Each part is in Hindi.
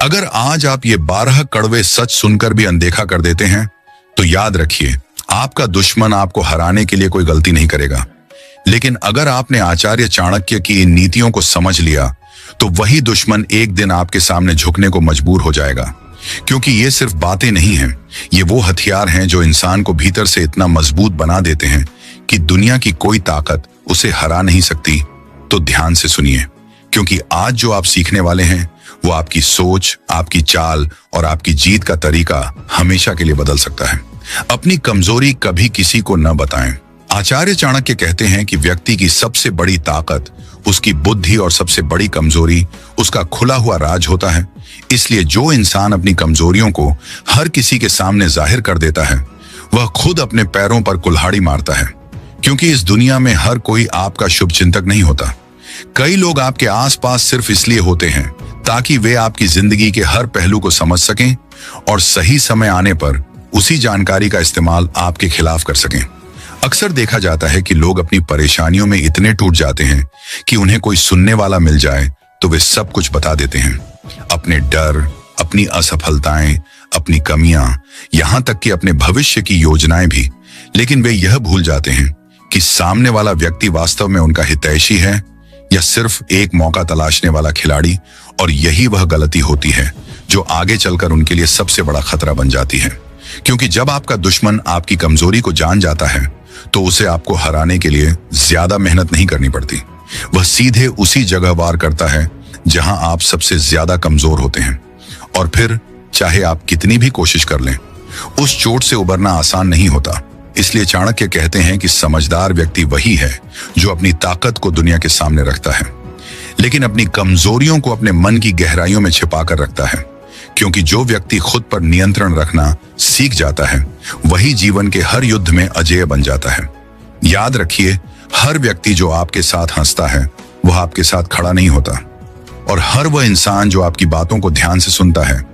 अगर आज आप ये 12 कड़वे सच सुनकर भी अनदेखा कर देते हैं, तो याद रखिए, आपका दुश्मन आपको हराने के लिए कोई गलती नहीं करेगा। लेकिन अगर आपने आचार्य चाणक्य की इन नीतियों को समझ लिया, तो वही दुश्मन एक दिन आपके सामने झुकने को मजबूर हो जाएगा। क्योंकि ये सिर्फ बातें नहीं हैं, ये वो हथियार हैं जो इंसान को भीतर से इतना मजबूत बना देते हैं कि दुनिया की कोई ताकत उसे हरा नहीं सकती। तो ध्यान से सुनिए, क्योंकि आज जो आप सीखने वाले हैं वो आपकी सोच, आपकी चाल और आपकी जीत का तरीका हमेशा के लिए बदल सकता है। अपनी कमजोरी कभी किसी को न बताएं। आचार्य चाणक्य कहते हैं कि व्यक्ति की सबसे बड़ी ताकत उसकी बुद्धि और सबसे बड़ी कमजोरी उसका खुला हुआ राज होता है। इसलिए जो इंसान अपनी कमजोरियों को हर किसी के सामने जाहिर कर देता है, वह खुद अपने पैरों पर कुल्हाड़ी मारता है। क्योंकि इस दुनिया में हर कोई आपका शुभ चिंतक नहीं होता। कई लोग आपके आसपास सिर्फ इसलिए होते हैं ताकि वे आपकी जिंदगी के हर पहलू को समझ सकें और सही समय आने पर उसी जानकारी का इस्तेमाल आपके खिलाफ कर सकें। अक्सर देखा जाता है कि लोग अपनी परेशानियों में इतने टूट जाते हैं कि उन्हें कोई सुनने वाला मिल जाए तो वे सब कुछ बता देते हैं। अपने डर, अपनी असफलताएं, अपनी कमियां, यहां तक कि अपने भविष्य की योजनाएं भी। लेकिन वे यह भूल जाते हैं कि सामने वाला व्यक्ति वास्तव में उनका हितैषी है या सिर्फ एक मौका तलाशने वाला खिलाड़ी। और यही वह गलती होती है जो आगे चलकर उनके लिए सबसे बड़ा खतरा बन जाती है। क्योंकि जब आपका दुश्मन आपकी कमजोरी को जान जाता है, तो उसे आपको हराने के लिए ज्यादा मेहनत नहीं करनी पड़ती। वह सीधे उसी जगह वार करता है जहां आप सबसे ज्यादा कमजोर होते हैं। और फिर चाहे आप कितनी भी कोशिश कर लें, उस चोट से उबरना आसान नहीं होता। इसलिए चाणक्य कहते हैं कि समझदार व्यक्ति वही है जो अपनी ताकत को दुनिया के सामने रखता है, लेकिन अपनी कमजोरियों को अपने मन की गहराइयों में छिपा कर रखता है। क्योंकि जो व्यक्ति खुद पर नियंत्रण रखना सीख जाता है, वही जीवन के हर युद्ध में अजेय बन जाता है। याद रखिए, हर व्यक्ति जो आपके साथ हंसता है, वह आपके साथ खड़ा नहीं होता। और हर वह इंसान जो आपकी बातों को ध्यान से सुनता है,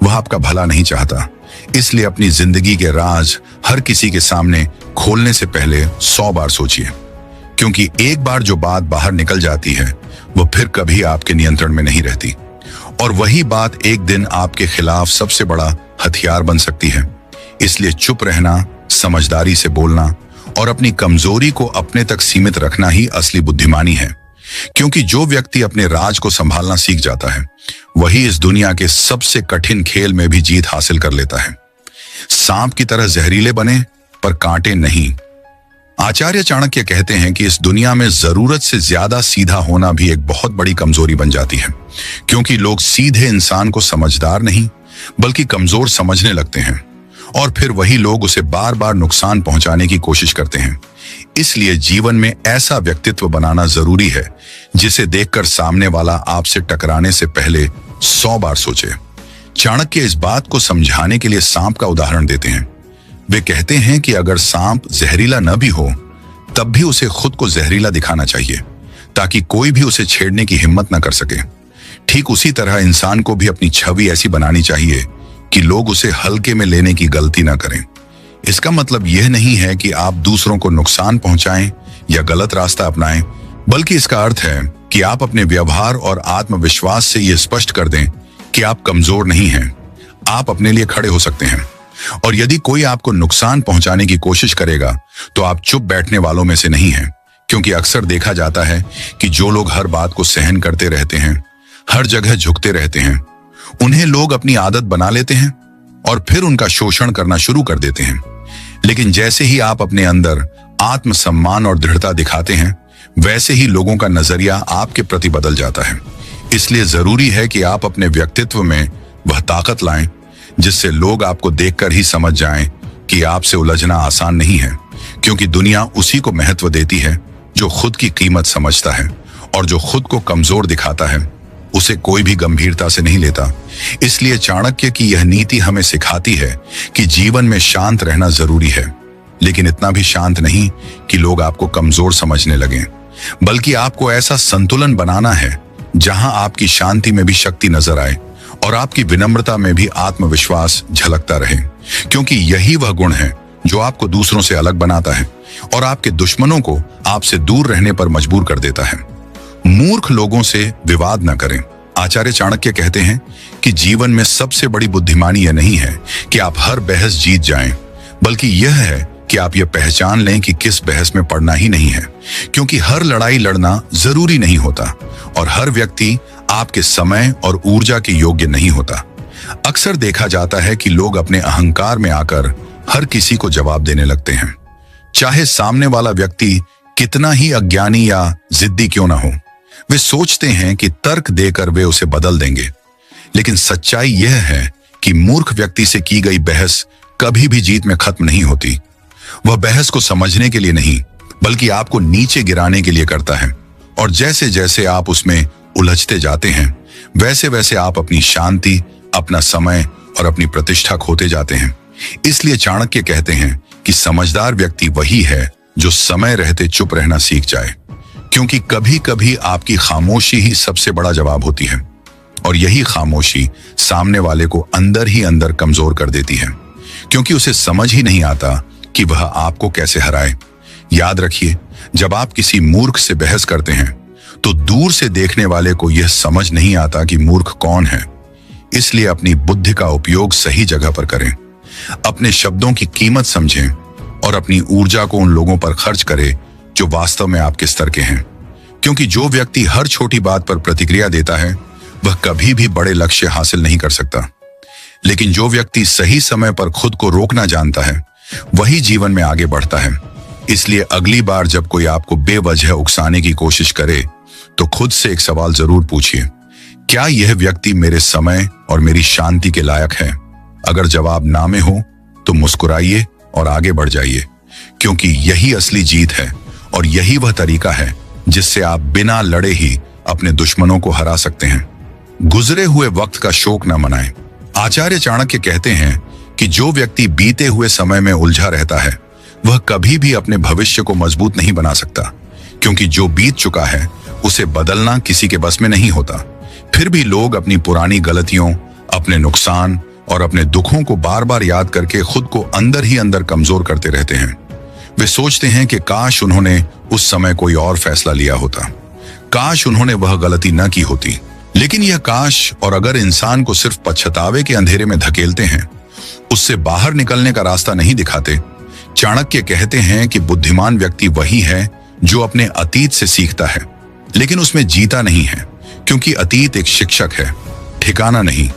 वह आपका भला नहीं चाहता। इसलिए अपनी जिंदगी के राज हर किसी के सामने खोलने से पहले 100 बार सोचिए। क्योंकि एक बार जो बात बाहर निकल जाती है, वह फिर कभी आपके नियंत्रण में नहीं रहती। और वही बात एक दिन आपके खिलाफ सबसे बड़ा हथियार बन सकती है। इसलिए चुप रहना, समझदारी से बोलना और अपनी कमजोरी को अपने तक सीमित रखना ही असली बुद्धिमानी है। क्योंकि जो व्यक्ति अपने राज को संभालना सीख जाता है, वही इस दुनिया के सबसे कठिन खेल में भी जीत हासिल कर लेता है। सांप की तरह जहरीले बने, पर कांटे नहीं। आचार्य चाणक्य कहते हैं कि इस दुनिया में जरूरत से ज्यादा सीधा होना भी एक बहुत बड़ी कमजोरी बन जाती है। क्योंकि लोग सीधे इंसान को समझदार नहीं, बल्कि कमजोर समझने लगते हैं। और फिर वही लोग उसे बार बार नुकसान पहुंचाने की कोशिश करते हैं। इसलिए जीवन में ऐसा व्यक्तित्व बनाना जरूरी है जिसे देखकर सामने वाला आपसे टकराने से पहले 100 बार सोचे। चाणक्य इस बात को समझाने के लिए सांप का उदाहरण देते हैं। वे कहते हैं कि अगर सांप जहरीला न भी हो, तब भी उसे खुद को जहरीला दिखाना चाहिए, ताकि कोई भी उसे छेड़ने की हिम्मत न कर सके। ठीक उसी तरह इंसान को भी अपनी छवि ऐसी बनानी चाहिए कि लोग उसे हल्के में लेने की गलती न करें। इसका मतलब यह नहीं है कि आप दूसरों को नुकसान पहुंचाएं या गलत रास्ता अपनाएं, बल्कि इसका अर्थ है कि आप अपने व्यवहार और आत्मविश्वास से यह स्पष्ट कर दें कि आप कमजोर नहीं हैं, आप अपने लिए खड़े हो सकते हैं। और यदि कोई आपको नुकसान पहुंचाने की कोशिश करेगा, तो आप चुप बैठने वालों में से नहीं हैं। क्योंकि अक्सर देखा जाता है कि जो लोग हर बात को सहन करते रहते हैं, हर जगह झुकते रहते हैं, उन्हें लोग अपनी आदत बना लेते हैं और फिर उनका शोषण करना शुरू कर देते हैं। लेकिन जैसे ही आप अपने अंदर आत्मसम्मान और दृढ़ता दिखाते हैं, वैसे ही लोगों का नजरिया आपके प्रति बदल जाता है। इसलिए जरूरी है कि आप अपने व्यक्तित्व में वह ताकत लाएं जिससे लोग आपको देखकर ही समझ जाएं कि आपसे उलझना आसान नहीं है। क्योंकि दुनिया उसी को महत्व देती है जो खुद की कीमत समझता है, और जो खुद को कमजोर दिखाता है उसे कोई भी गंभीरता से नहीं लेता। इसलिए चाणक्य की यह नीति हमें सिखाती है कि जीवन में शांत रहना जरूरी है, लेकिन इतना भी शांत नहीं कि लोग आपको कमजोर समझने लगें, बल्कि आपको ऐसा संतुलन बनाना है जहां आपकी शांति में भी शक्ति नजर आए और आपकी विनम्रता में भी आत्मविश्वास झलकता रहे। क्योंकि यही वह गुण है जो आपको दूसरों से अलग बनाता है और आपके दुश्मनों को आपसे दूर रहने पर मजबूर कर देता है। मूर्ख लोगों से विवाद न करें। आचार्य चाणक्य कहते हैं कि जीवन में सबसे बड़ी बुद्धिमानी यह नहीं है कि आप हर बहस जीत जाएं, बल्कि यह है कि आप यह पहचान लें कि किस बहस में पड़ना ही नहीं है, क्योंकि हर लड़ाई लड़ना जरूरी नहीं होता और हर व्यक्ति आपके समय और ऊर्जा के योग्य नहीं होता। अक्सर देखा जाता है कि लोग अपने अहंकार में आकर हर किसी को जवाब देने लगते हैं, चाहे सामने वाला व्यक्ति कितना ही अज्ञानी या जिद्दी क्यों ना हो। वे सोचते हैं कि तर्क देकर वे उसे बदल देंगे, लेकिन सच्चाई यह है कि मूर्ख व्यक्ति से की गई बहस कभी भी जीत में खत्म नहीं होती। वह बहस को समझने के लिए नहीं, बल्कि आपको नीचे गिराने के लिए करता है, और जैसे जैसे आप उसमें उलझते जाते हैं, वैसे वैसे आप अपनी शांति, अपना समय और अपनी प्रतिष्ठा खोते जाते हैं। इसलिए चाणक्य कहते हैं कि समझदार व्यक्ति वही है जो समय रहते चुप रहना सीख जाए, क्योंकि कभी कभी आपकी खामोशी ही सबसे बड़ा जवाब होती है, और यही खामोशी सामने वाले को अंदर ही अंदर कमजोर कर देती है, क्योंकि उसे समझ ही नहीं आता कि वह आपको कैसे हराए। याद रखिए, जब आप किसी मूर्ख से बहस करते हैं तो दूर से देखने वाले को यह समझ नहीं आता कि मूर्ख कौन है। इसलिए अपनी बुद्धि का उपयोग सही जगह पर करें, अपने शब्दों की कीमत समझें और अपनी ऊर्जा को उन लोगों पर खर्च करें जो वास्तव में आपके स्तर के हैं, क्योंकि जो व्यक्ति हर छोटी बात पर प्रतिक्रिया देता है वह कभी भी बड़े लक्ष्य हासिल नहीं कर सकता। लेकिन जो व्यक्ति सही समय पर खुद को रोकना जानता है वही जीवन में आगे बढ़ता है। इसलिए अगली बार जब कोई आपको बेवजह उकसाने की कोशिश करे तो खुद से एक सवाल जरूर पूछिए, क्या यह व्यक्ति मेरे समय और मेरी शांति के लायक है? अगर जवाब ना में हो तो मुस्कुराइए और आगे बढ़ जाइए, क्योंकि यही असली जीत है और यही वह तरीका है जिससे आप बिना लड़े ही अपने दुश्मनों को हरा सकते हैं। गुजरे हुए वक्त का शोक न मनाएं। आचार्य चाणक्य कहते हैं कि जो व्यक्ति बीते हुए समय में उलझा रहता है वह कभी भी अपने भविष्य को मजबूत नहीं बना सकता, क्योंकि जो बीत चुका है उसे बदलना किसी के बस में नहीं होता। फिर भी लोग अपनी पुरानी गलतियों, अपने नुकसान और अपने दुखों को बार बार याद करके खुद को अंदर ही अंदर कमजोर करते रहते हैं। वे सोचते हैं कि काश उन्होंने उस समय कोई और फैसला लिया होता, काश उन्होंने वह गलती न की होती। लेकिन यह काश और अगर इंसान को सिर्फ पछतावे के अंधेरे में धकेलते हैं, उससे बाहर निकलने का रास्ता नहीं दिखाते। चाणक्य कहते हैं कि बुद्धिमान व्यक्ति वही है जो अपने अतीत से सीखता है, लेकिन उसमें जीता नहीं है, क्योंकि अतीत एक शिक्षक है, ठिकाना नहीं।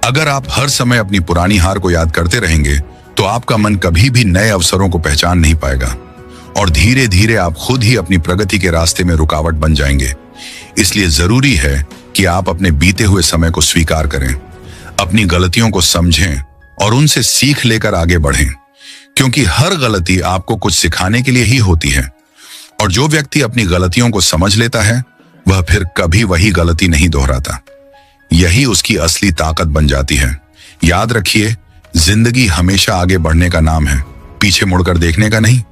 अगर आप हर समय अपनी पुरानी हार को याद करते रहेंगे तो आपका मन कभी भी नए अवसरों को पहचान नहीं पाएगा और धीरे धीरे आप खुद ही अपनी प्रगति के रास्ते में रुकावट बन जाएंगे। इसलिए जरूरी है कि आप अपने बीते हुए समय को स्वीकार करें, अपनी गलतियों को समझें और उनसे सीख लेकर आगे बढ़ें, क्योंकि हर गलती आपको कुछ सिखाने के लिए ही होती है। और जो व्यक्ति अपनी गलतियों को समझ लेता है वह फिर कभी वही गलती नहीं दोहराता। यही उसकी असली ताकत बन जाती है। याद रखिए, जिंदगी हमेशा आगे बढ़ने का नाम है, पीछे मुड़कर देखने का नहीं।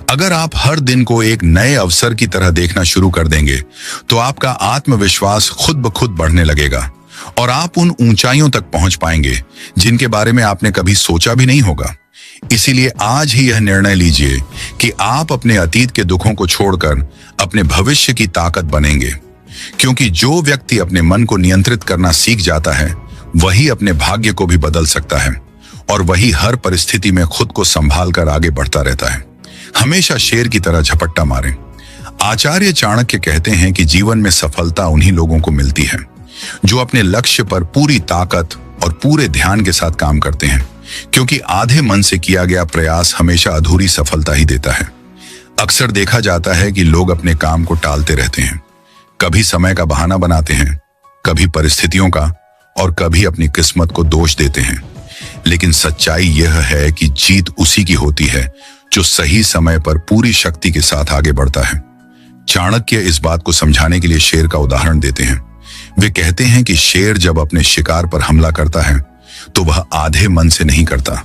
अगर आप हर दिन को एक नए अवसर की तरह देखना शुरू कर देंगे तो आपका आत्मविश्वास खुद ब खुद बढ़ने लगेगा और आप उन ऊंचाइयों तक पहुंच पाएंगे जिनके बारे में आपने कभी सोचा भी नहीं होगा। इसीलिए आज ही यह निर्णय लीजिए कि आप अपने अतीत के दुखों को छोड़कर अपने भविष्य की ताकत बनेंगे, क्योंकि जो व्यक्ति अपने मन को नियंत्रित करना सीख जाता है वही अपने भाग्य को भी बदल सकता है और वही हर परिस्थिति में खुद को संभाल कर आगे बढ़ता रहता है। हमेशा शेर की तरह झपट्टा मारें। आचार्य चाणक्य कहते हैं कि जीवन में सफलता उन्हीं लोगों को मिलती है जो अपने लक्ष्य पर पूरी ताकत और पूरे ध्यान के साथ काम करते हैं, क्योंकि आधे मन से किया गया प्रयास हमेशा अधूरी सफलता ही देता है। अक्सर देखा जाता है कि लोग अपने काम को टालते रहते हैं, कभी समय का बहाना बनाते हैं, कभी परिस्थितियों का और कभी अपनी किस्मत को दोष देते हैं। लेकिन सच्चाई यह है कि जीत उसी की होती है जो सही समय पर पूरी शक्ति के साथ आगे बढ़ता है। चाणक्य इस बात को समझाने के लिए शेर का उदाहरण देते हैं। वे कहते हैं कि शेर जब अपने शिकार पर हमला करता है तो वह आधे मन से नहीं करता,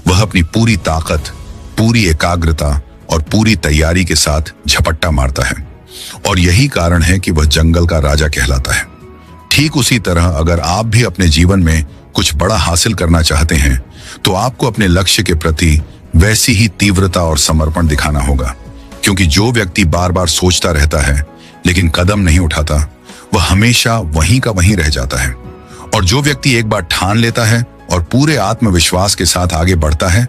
वह अपनी पूरी ताकत, पूरी एकाग्रता और पूरी तैयारी के साथ झपट्टा मारता है, और यही कारण है कि वह जंगल का राजा कहलाता है। ठीक उसी तरह अगर आप भी अपने जीवन में कुछ बड़ा हासिल करना चाहते हैं तो आपको अपने लक्ष्य के प्रति वैसी ही तीव्रता और समर्पण दिखाना होगा, क्योंकि जो व्यक्ति बार बार सोचता रहता है लेकिन कदम नहीं उठाता वह हमेशा वहीं का वहीं रह जाता है। और जो व्यक्ति एक बार ठान लेता है और पूरे आत्मविश्वास के साथ आगे बढ़ता है,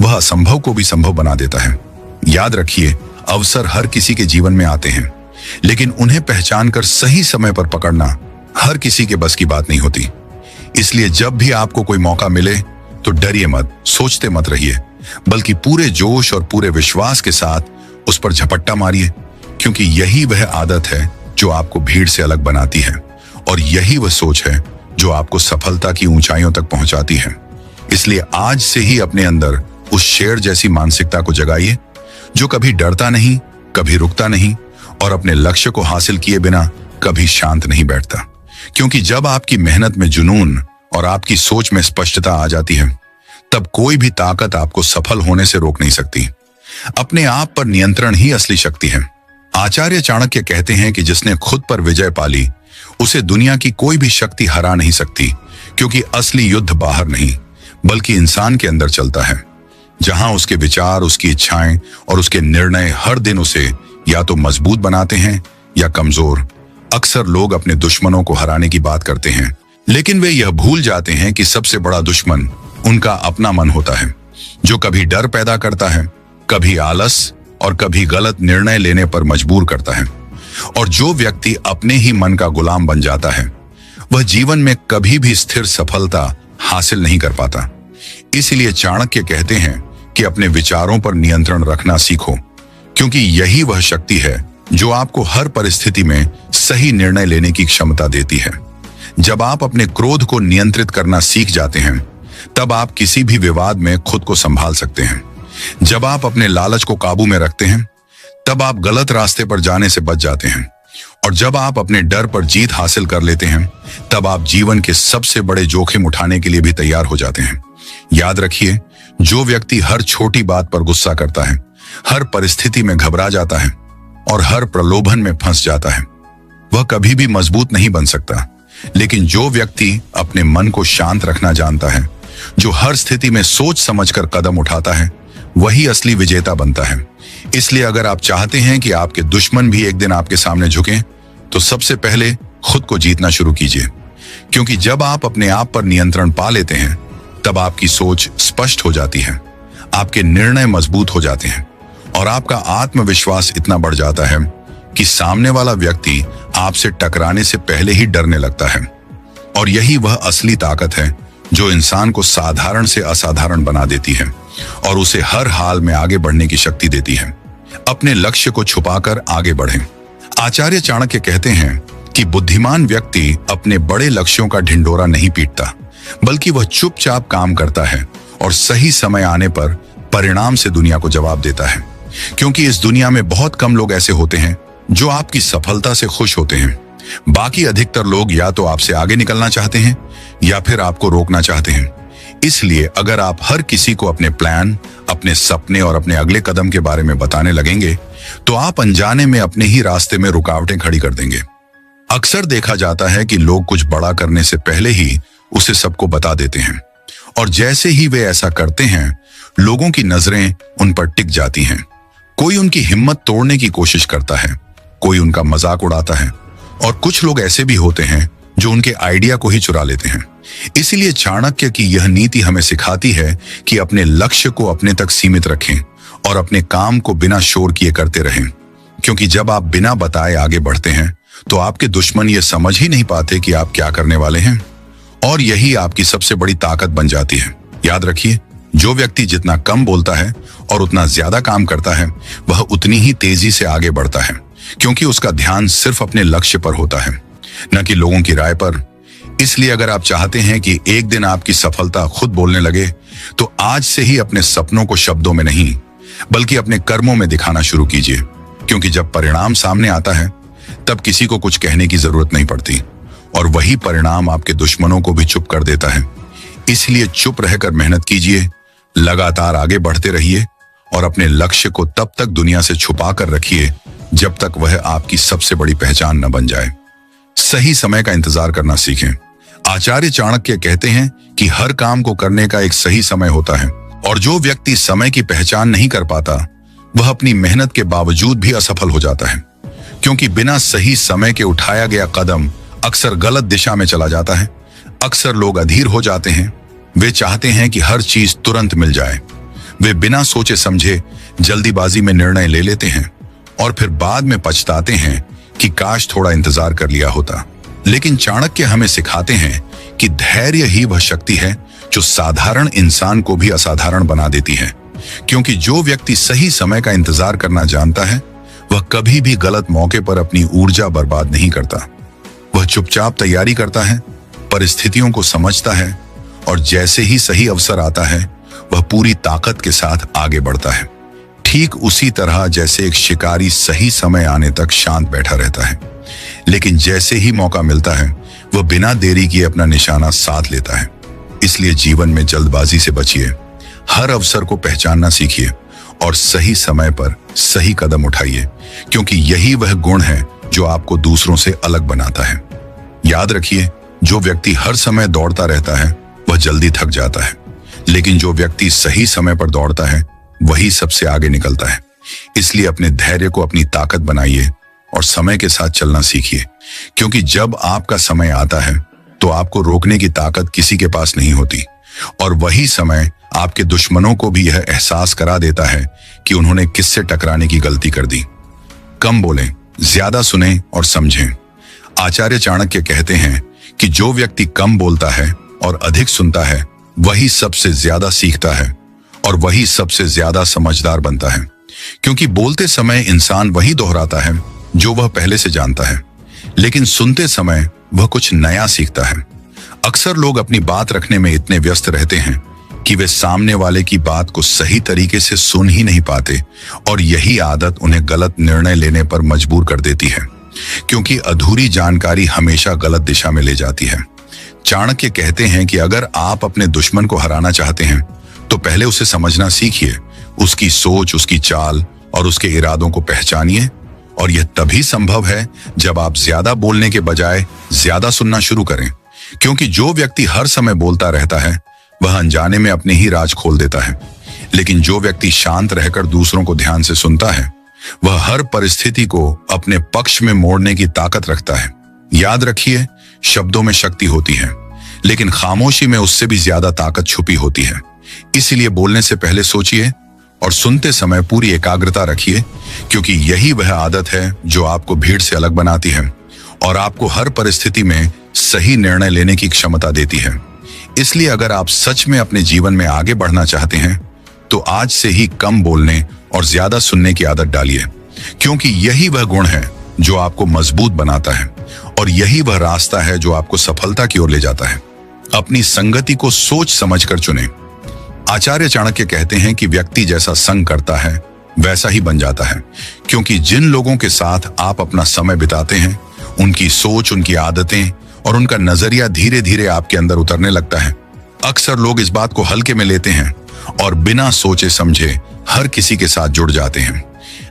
वह असंभव को भी संभव बना देता है। याद रखिए, अवसर हर किसी के जीवन में आते हैं, लेकिन उन्हें पहचान कर सही समय पर पकड़ना हर किसी के बस की बात नहीं होती। इसलिए जब भी आपको कोई मौका मिले तो डरिए मत, सोचते मत रहिए, बल्कि पूरे जोश और पूरे विश्वास के साथ उस पर झपट्टा मारिए, क्योंकि यही वह आदत है जो आपको भीड़ से अलग बनाती है, और यही वह सोच है जो आपको सफलता की ऊंचाइयों तक पहुंचाती है। इसलिए आज से ही अपने अंदर उस शेर जैसी मानसिकता को जगाइए, जो कभी डरता नहीं, कभी रुकता नहीं, और अपने लक्ष्य को हासिल किए बिना कभी शांत नहीं बैठता। क्योंकि जब आपकी मेहनत में जुनून और आपकी सोच में स्पष्टता आ जाती है, तब कोई भी ताकत आपको सफल होने से रोक नहीं सकती। अपने आप पर नियंत्रण ही असली शक्ति है। आचार्य चाणक्य कहते हैं कि जिसने खुद पर विजय पाली, उसे दुनिया की कोई भी शक्ति हरा नहीं सकती, क्योंकि असली युद्ध बाहर नहीं, बल्कि इंसान के अंदर चलता है, जहां उसके विचार, उसकी इच्छाएं और उसके निर्णय हर दिन उसे या तो मजबूत बनाते हैं या कमजोर। अक्सर लोग अपने दुश्मनों को हराने की बात करते हैं, लेकिन वे यह भूल जाते हैं कि सबसे बड़ा दुश्मन उनका अपना मन होता है, जो कभी डर पैदा करता है, कभी आलस और कभी गलत निर्णय लेने पर मजबूर करता है। और जो व्यक्ति अपने ही मन का गुलाम बन जाता है, वह जीवन में कभी भी स्थिर सफलता हासिल नहीं कर पाता। इसलिए चाणक्य कहते हैं कि अपने विचारों पर नियंत्रण रखना सीखो, क्योंकि यही वह शक्ति है जो आपको हर परिस्थिति में सही निर्णय लेने की क्षमता देती है। जब आप अपने क्रोध को नियंत्रित करना सीख जाते हैं, तब आप किसी भी विवाद में खुद को संभाल सकते हैं। जब आप अपने लालच को काबू में रखते हैं, तब आप गलत रास्ते पर जाने से बच जाते हैं। और जब आप अपने डर पर जीत हासिल कर लेते हैं, तब आप जीवन के सबसे बड़े जोखिम उठाने के लिए भी तैयार हो जाते हैं। याद रखिए, जो व्यक्ति हर छोटी बात पर गुस्सा करता है, हर परिस्थिति में घबरा जाता है और हर प्रलोभन में फंस जाता है, वह कभी भी मजबूत नहीं बन सकता। लेकिन जो व्यक्ति अपने मन को शांत रखना जानता है, जो हर स्थिति में सोच समझकर कदम उठाता है, वही असली विजेता बनता है। इसलिए अगर आप चाहते हैं कि आपके दुश्मन भी एक दिन आपके सामने झुकें, तो सबसे पहले खुद को जीतना शुरू कीजिए। क्योंकि जब आप अपने आप पर नियंत्रण पा लेते हैं, तब आपकी सोच स्पष्ट हो जाती है, आपके निर्णय मजबूत हो जाते हैं और आपका आत्मविश्वास इतना बढ़ जाता है कि सामने वाला व्यक्ति आपसे टकराने से पहले ही डरने लगता है। और यही वह असली ताकत है जो इंसान को साधारण से असाधारण बना देती है और उसे हर हाल में आगे बढ़ने की शक्ति देती है। अपने लक्ष्य को छुपाकर आगे बढ़ें। आचार्य चाणक्य कहते हैं कि बुद्धिमान व्यक्ति अपने बड़े लक्ष्यों का ढिंढोरा नहीं पीटता, बल्कि वह चुपचाप काम करता है और सही समय आने पर परिणाम से दुनिया को जवाब देता है। क्योंकि इस दुनिया में बहुत कम लोग ऐसे होते हैं जो आपकी सफलता से खुश होते हैं। बाकी अधिकतर लोग या तो आपसे आगे निकलना चाहते हैं या फिर आपको रोकना चाहते हैं। इसलिए अगर आप हर किसी को अपने प्लान, अपने सपने और अपने अगले कदम के बारे में बताने लगेंगे, तो आप अनजाने में अपने ही रास्ते में रुकावटें खड़ी कर देंगे। अक्सर देखा जाता है कि लोग कुछ बड़ा करने से पहले ही उसे सबको बता देते हैं, और जैसे ही वे ऐसा करते हैं, लोगों की नजरें उन पर टिक जाती हैं। कोई उनकी हिम्मत तोड़ने की कोशिश करता है, कोई उनका मजाक उड़ाता है, और कुछ लोग ऐसे भी होते हैं जो उनके आइडिया को ही चुरा लेते हैं। इसीलिए चाणक्य की यह नीति हमें सिखाती है कि अपने लक्ष्य को अपने तक सीमित रखें और अपने काम को बिना शोर किए करते रहें। क्योंकि जब आप बिना बताए आगे बढ़ते हैं, तो आपके दुश्मन ये समझ ही नहीं पाते कि आप क्या करने वाले हैं, और यही आपकी सबसे बड़ी ताकत बन जाती है। याद रखिए, जो व्यक्ति जितना कम बोलता है और उतना ज्यादा काम करता है, वह उतनी ही तेजी से आगे बढ़ता है, क्योंकि उसका ध्यान सिर्फ अपने लक्ष्य पर होता है, न कि लोगों की राय पर। इसलिए अगर आप चाहते हैं कि एक दिन आपकी सफलता खुद बोलने लगे, तो आज से ही अपने सपनों को शब्दों में नहीं, बल्कि अपने कर्मों में दिखाना शुरू कीजिए। क्योंकि जब परिणाम सामने आता है, तब किसी को कुछ कहने की जरूरत नहीं पड़ती, और वही परिणाम आपके दुश्मनों को भी चुप कर देता है। इसलिए चुप रहकर मेहनत कीजिए, लगातार आगे बढ़ते रहिए और अपने लक्ष्य को तब तक दुनिया से छुपा कर रखिए जब तक वह आपकी सबसे बड़ी पहचान न बन जाए। सही समय का इंतजार करना सीखें। आचार्य चाणक्य कहते हैं कि हर काम को करने का एक सही समय होता है, और जो व्यक्ति समय की पहचान नहीं कर पाता, वह अपनी मेहनत के बावजूद भी असफल हो जाता है। क्योंकि बिना सही समय के उठाया गया कदम अक्सर गलत दिशा में चला जाता है। अक्सर लोग अधीर हो जाते हैं। वे चाहते हैं कि हर चीज तुरंत मिल जाए। वे बिना सोचे समझे जल्दीबाजी में निर्णय ले लेते हैं और फिर बाद में पछताते हैं कि काश थोड़ा इंतजार कर लिया होता। लेकिन चाणक्य हमें सिखाते हैं कि धैर्य ही वह शक्ति है जो साधारण इंसान को भी असाधारण बना देती है। क्योंकि जो व्यक्ति सही समय का इंतजार करना जानता है, वह कभी भी गलत मौके पर अपनी ऊर्जा बर्बाद नहीं करता। वह चुपचाप तैयारी करता है, परिस्थितियों को समझता है और जैसे ही सही अवसर आता है, वह पूरी ताकत के साथ आगे बढ़ता है। ठीक उसी तरह जैसे एक शिकारी सही समय आने तक शांत बैठा रहता है, लेकिन जैसे ही मौका मिलता है, वह बिना देरी किए अपना निशाना साध लेता है। इसलिए जीवन में जल्दबाजी से बचिए, हर अवसर को पहचानना सीखिए और सही समय पर सही कदम उठाइए, क्योंकि यही वह गुण है जो आपको दूसरों से अलग बनाता है। याद रखिए, जो व्यक्ति हर समय दौड़ता रहता है वह जल्दी थक जाता है, लेकिन जो व्यक्ति सही समय पर दौड़ता है वही सबसे आगे निकलता है। इसलिए अपने धैर्य को अपनी ताकत बनाइए और समय के साथ चलना सीखिए, क्योंकि जब आपका समय आता है तो आपको रोकने की ताकत किसी के पास नहीं होती, और वही समय आपके दुश्मनों को भी यह एहसास करा देता है कि उन्होंने किससे टकराने की गलती कर दी। कम बोलें, ज्यादा सुनें और समझें। आचार्य चाणक्य कहते हैं कि जो व्यक्ति कम बोलता है और अधिक सुनता है, वही सबसे ज्यादा सीखता है और वही सबसे ज्यादा समझदार बनता है। क्योंकि बोलते समय इंसान वही दोहराता है जो वह पहले से जानता है, लेकिन सुनते समय वह कुछ नया सीखता है। अक्सर लोग अपनी बात रखने में इतने व्यस्त रहते हैं कि वे सामने वाले की बात को सही तरीके से सुन ही नहीं पाते, और यही आदत उन्हें गलत निर्णय लेने पर मजबूर कर देती है, क्योंकि अधूरी जानकारी हमेशा गलत दिशा में ले जाती है। चाणक्य कहते हैं कि अगर आप अपने दुश्मन को हराना चाहते हैं तो पहले उसे समझना सीखिए, उसकी सोच, उसकी चाल और उसके इरादों को पहचानिए। और यह तभी संभव है जब आप ज्यादा बोलने के बजाय ज्यादा सुनना शुरू करें, क्योंकि जो व्यक्ति हर समय बोलता रहता है वह अनजाने में अपने ही राज खोल देता है, लेकिन जो व्यक्ति शांत रहकर दूसरों को ध्यान से सुनता है वह हर परिस्थिति को अपने पक्ष में मोड़ने की ताकत रखता है। याद रखिए, शब्दों में शक्ति होती है, लेकिन खामोशी में उससे भी ज्यादा ताकत छुपी होती है। इसीलिए बोलने से पहले सोचिए और सुनते समय पूरी एकाग्रता रखिए, क्योंकि यही वह आदत है जो आपको भीड़ से अलग बनाती है और आपको हर परिस्थिति में सही निर्णय लेने की क्षमता देती है। इसलिए अगर आप सच में अपने जीवन में आगे बढ़ना चाहते हैं तो आज से ही कम बोलने और ज्यादा सुनने की आदत डालिए, क्योंकि यही वह गुण है जो आपको मजबूत बनाता है और यही वह रास्ता है जो आपको सफलता की ओर ले जाता है। अपनी संगति को सोच समझकर चुनें। आचार्य चाणक्य कहते हैं कि व्यक्ति जैसा संग करता है वैसा ही बन जाता है, क्योंकि जिन लोगों के साथ आप अपना समय बिताते हैं उनकी सोच, उनकी आदतें और उनका नजरिया धीरे धीरे आपके अंदर उतरने लगता है। अक्सर लोग इस बात को हल्के में लेते हैं और बिना सोचे समझे हर किसी के साथ जुड़ जाते हैं,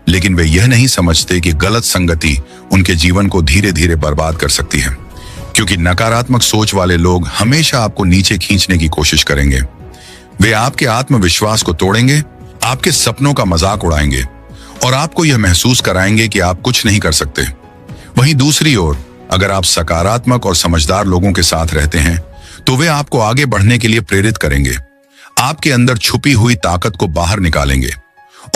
लेकिन वे यह नहीं समझते कि गलत संगति उनके जीवन को धीरे धीरे बर्बाद कर सकती है। क्योंकि नकारात्मक सोच वाले लोग हमेशा आपको नीचे खींचने की कोशिश करेंगे। वे आपके आत्मविश्वास को तोड़ेंगे, आपके सपनों का मजाक उड़ाएंगे और आपको यह महसूस कराएंगे कि आप कुछ नहीं कर सकते। वहीं दूसरी ओर अगर आप सकारात्मक और समझदार लोगों के साथ रहते हैं तो वे आपको आगे बढ़ने के लिए प्रेरित करेंगे, आपके अंदर छुपी हुई ताकत को बाहर निकालेंगे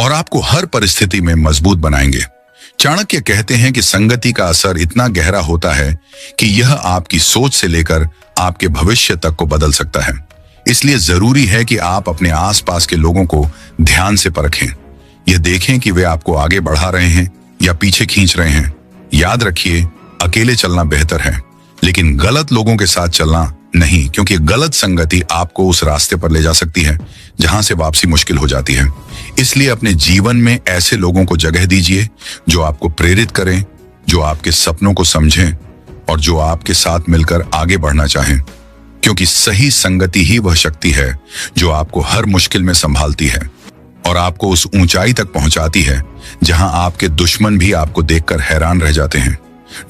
और आपको हर परिस्थिति में मजबूत बनाएंगे। चाणक्य कहते हैं कि संगति का असर इतना गहरा होता है कि यह आपकी सोच से लेकर आपके भविष्य तक को बदल सकता है। इसलिए जरूरी है कि आप अपने आसपास के लोगों को ध्यान से परखें, यह देखें कि वे आपको आगे बढ़ा रहे हैं या पीछे खींच रहे हैं। याद रखिए, अकेले चलना बेहतर है, लेकिन गलत लोगों के साथ चलना नहीं, क्योंकि गलत संगति आपको उस रास्ते पर ले जा सकती है जहां से वापसी मुश्किल हो जाती है। इसलिए अपने जीवन में ऐसे लोगों को जगह दीजिए जो आपको प्रेरित करें, जो आपके सपनों को समझें और जो आपके साथ मिलकर आगे बढ़ना चाहें, क्योंकि सही संगति ही वह शक्ति है जो आपको हर मुश्किल में संभालती है और आपको उस ऊंचाई तक पहुंचाती है जहां आपके दुश्मन भी आपको देखकर हैरान रह जाते हैं।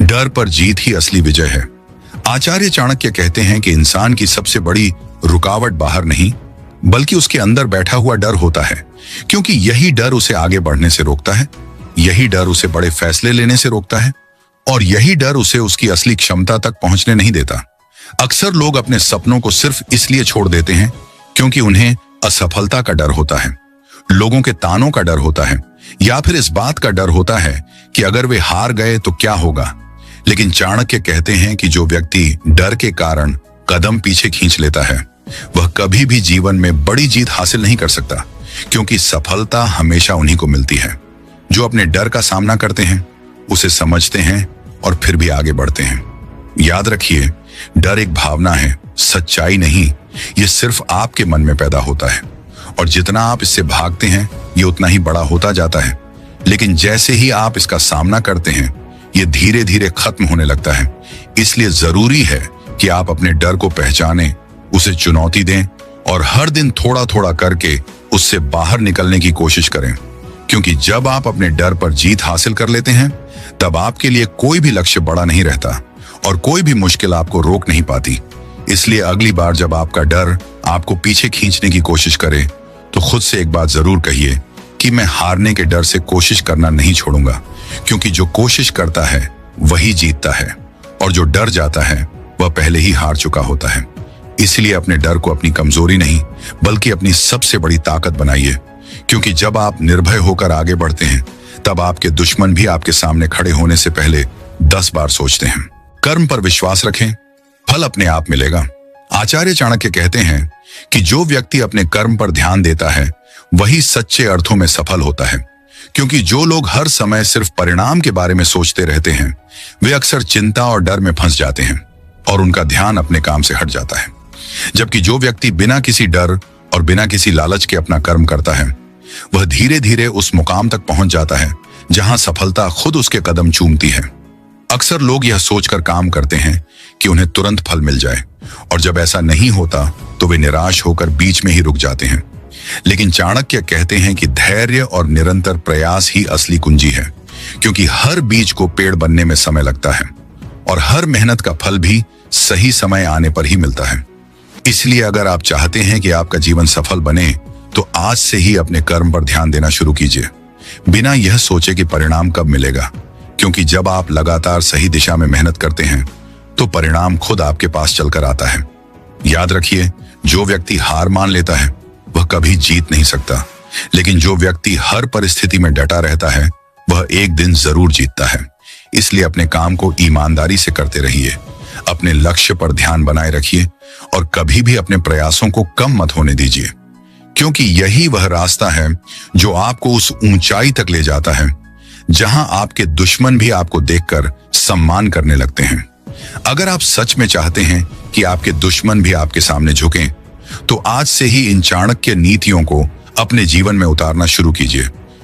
डर पर जीत ही असली विजय है। आचार्य चाणक्य कहते हैं कि इंसान की सबसे बड़ी रुकावट बाहर नहीं बल्कि उसके अंदर बैठा हुआ डर होता है, क्योंकि यही डर उसे आगे बढ़ने से रोकता है। यही डर उसे बड़े फैसले लेने से रोकता है और यही डर उसे उसकी असली क्षमता तक पहुंचने नहीं देता। अक्सर लोग अपने सपनों को सिर्फ इसलिए छोड़ देते हैं क्योंकि उन्हें असफलता का डर होता है, लोगों के तानों का डर होता है, या फिर इस बात का डर होता है कि अगर वे हार गए तो क्या होगा। लेकिन चाणक्य कहते हैं कि जो व्यक्ति डर के कारण कदम पीछे खींच लेता है वह कभी भी जीवन में बड़ी जीत हासिल नहीं कर सकता, क्योंकि सफलता हमेशा उन्हीं को मिलती है जो अपने डर का सामना करते हैं, उसे समझते हैं और फिर भी आगे बढ़ते हैं। याद रखिए, डर एक भावना है, सच्चाई नहीं। ये सिर्फ आपके मन में पैदा होता है और जितना आप इससे भागते हैं ये उतना ही बड़ा होता जाता है। लेकिन जैसे ही आप इसका सामना करते हैं ये धीरे धीरे खत्म होने लगता है। इसलिए जरूरी है कि आप अपने डर को पहचानें, उसे चुनौती दें और हर दिन थोड़ा थोड़ा करके उससे बाहर निकलने की कोशिश करें, क्योंकि जब आप अपने डर पर जीत हासिल कर लेते हैं तब आपके लिए कोई भी लक्ष्य बड़ा नहीं रहता और कोई भी मुश्किल आपको रोक नहीं पाती। इसलिए अगली बार जब आपका डर आपको पीछे खींचने की कोशिश करे तो खुद से एक बात जरूर कहिए कि मैं हारने के डर से कोशिश करना नहीं छोड़ूंगा, क्योंकि जो कोशिश करता है वही जीतता है और जो डर जाता है वह पहले ही हार चुका होता है। इसलिए अपने डर को अपनी कमजोरी नहीं बल्कि अपनी सबसे बड़ी ताकत बनाइए, क्योंकि जब आप निर्भय होकर आगे बढ़ते हैं तब आपके दुश्मन भी आपके सामने खड़े होने से पहले 10 बार सोचते हैं। कर्म पर विश्वास रखें, फल अपने आप मिलेगा। आचार्य चाणक्य कहते हैं कि जो व्यक्ति अपने कर्म पर ध्यान देता है वही सच्चे अर्थों में सफल होता है, क्योंकि जो लोग हर समय सिर्फ परिणाम के बारे में सोचते रहते हैं वे अक्सर चिंता और डर में फंस जाते हैं और उनका ध्यान अपने काम से हट जाता है। जबकि जो व्यक्ति बिना किसी डर और बिना किसी लालच के अपना कर्म करता है वह धीरे धीरे उस मुकाम तक पहुंच जाता है जहां सफलता खुद उसके कदम चूमती है। अक्सर लोग यह सोचकर काम करते हैं कि उन्हें तुरंत फल मिल जाए, और जब ऐसा नहीं होता तो वे निराश होकर बीच में ही रुक जाते हैं। लेकिन चाणक्य कहते हैं कि धैर्य और निरंतर प्रयास ही असली कुंजी है, क्योंकि हर बीज को पेड़ बनने में समय लगता है और हर मेहनत का फल भी सही समय आने पर ही मिलता है। इसलिए अगर आप चाहते हैं कि आपका जीवन सफल बने तो आज से ही अपने कर्म पर ध्यान देना शुरू कीजिए, बिना यह सोचे कि परिणाम कब मिलेगा, क्योंकि जब आप लगातार सही दिशा में मेहनत करते हैं तो परिणाम खुद आपके पास चलकर आता है। याद रखिए, जो व्यक्ति हार मान लेता है वह कभी जीत नहीं सकता, लेकिन जो व्यक्ति हर परिस्थिति में डटा रहता है वह एक दिन जरूर जीतता है। इसलिए अपने काम को ईमानदारी से करते रहिए, अपने लक्ष्य पर ध्यान बनाए रखिए और कभी भी अपने प्रयासों को कम मत होने दीजिए, क्योंकि यही वह रास्ता है जो आपको उस ऊंचाई तक ले जाता है जहां आपके दुश्मन भी आपको देखकर सम्मान करने लगते हैं। अगर आप सच में चाहते हैं कि आपके दुश्मन भी आपके सामने झुकें, तो आज से ही इन चाणक्य नीतियों को अपने जीवन में उतारना शुरू कीजिए,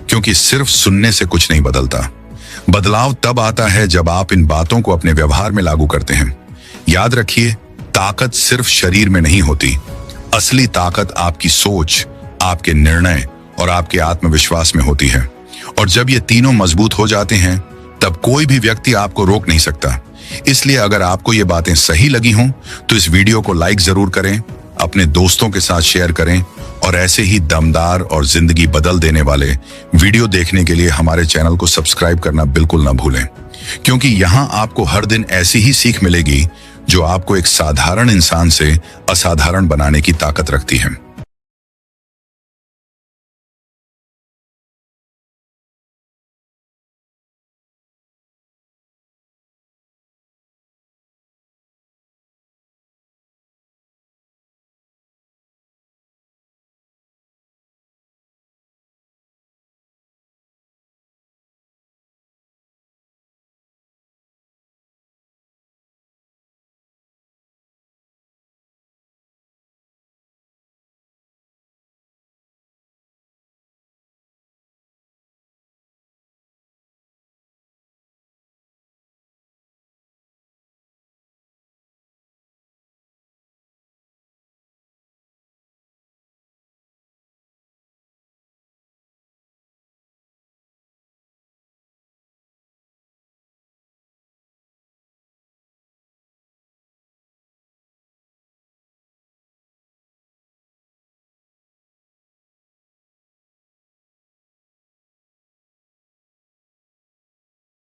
क्योंकि सिर्फ सुनने से कुछ नहीं बदलता। बदलाव तब आता है जब आप इन बातों को अपने व्यवहार में लागू करते हैं। याद रखिए, ताकत सिर्फ शरीर में नहीं होती, असली ताकत आपकी सोच, आपके निर्णय और आपके आत्मविश्वास में होती है। और जब ये तीनों मजबूत हो जाते हैं तब कोई भी व्यक्ति आपको रोक नहीं सकता। इसलिए अगर आपको ये बातें सही लगी हों तो इस वीडियो को लाइक जरूर करें, अपने दोस्तों के साथ शेयर करें और ऐसे ही दमदार और जिंदगी बदल देने वाले वीडियो देखने के लिए हमारे चैनल को सब्सक्राइब करना बिल्कुल ना भूलें, क्योंकि यहाँ आपको हर दिन ऐसी ही सीख मिलेगी जो आपको एक साधारण इंसान से असाधारण बनाने की ताकत रखती है।